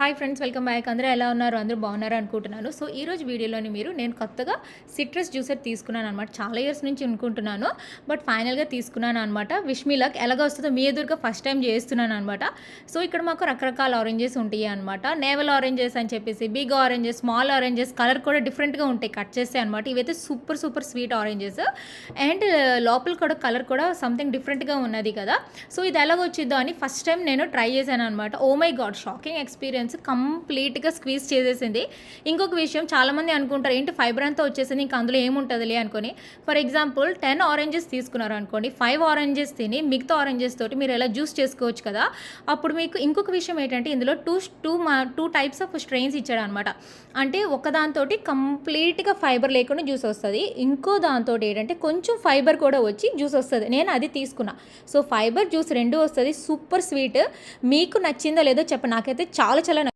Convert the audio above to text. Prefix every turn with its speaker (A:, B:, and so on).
A: Hi friends, welcome back. అందరూ ఎలా ఉన్నారు? అందరూ బాగున్నారు అనుకుంటున్నాను. సో ఈరోజు వీడియోలోని నేను కొత్తగా సిట్రస్ జ్యూసర్ తీసుకున్నాను అనమాట. చాలా ఇయర్స్ నుంచి అనుకుంటున్నాను, బట్ ఫైనల్గా తీసుకున్నాను అనమాట. Wish me luck. ఎలాగ వస్తుందో మీ ఎదురుగా ఫస్ట్ టైం చేస్తున్నాను అనమాట. సో ఇక్కడ మాకు రకరకాల ఆరెంజెస్ ఉంటాయి అనమాట. నేవల్ ఆరెంజెస్ అని చెప్పేసి, big oranges, small oranges, colour కూడా డిఫరెంట్గా ఉంటాయి కట్ చేస్తే అనమాట. ఇవైతే super super sweet oranges and లోపల కూడా కలర్ కూడా సంథింగ్ డిఫరెంట్గా ఉన్నది కదా. సో ఇది ఎలాగ వచ్చిద్దో అని ఫస్ట్ టైం నేను ట్రై చేశాను అనమాట. Oh my god, shocking experience. కంప్లీట్గా స్క్వీజ్ చేసేసింది. ఇంకొక విషయం, చాలామంది అనుకుంటారు ఏంటి ఫైబర్ అంతా వచ్చేసింది ఇంకా అందులో ఏముంటుందిలే అనుకొని. ఫర్ ఎగ్జాంపుల్ 10 ఆరెంజెస్ తీసుకున్నారు అనుకోండి, 5 ఆరెంజెస్ తిని మిగతా ఆరెంజెస్ తోటి మీరు ఎలా జ్యూస్ చేసుకోవచ్చు కదా. అప్పుడు మీకు ఇంకొక విషయం ఏంటంటే ఇందులో టూ టైప్స్ ఆఫ్ స్ట్రెయిన్స్ ఇచ్చాడు అనమాట. అంటే ఒకదాంతో కంప్లీట్గా ఫైబర్ లేకుండా జ్యూస్ వస్తుంది, ఇంకో దాంతో ఏంటంటే కొంచెం ఫైబర్ కూడా వచ్చి జ్యూస్ వస్తుంది. నేను అది తీసుకున్నా. సో ఫైబర్ జ్యూస్ రెండు వస్తుంది. Super sweet. మీకు నచ్చిందో లేదో చెప్పండి. నాకైతే చాలా చాలా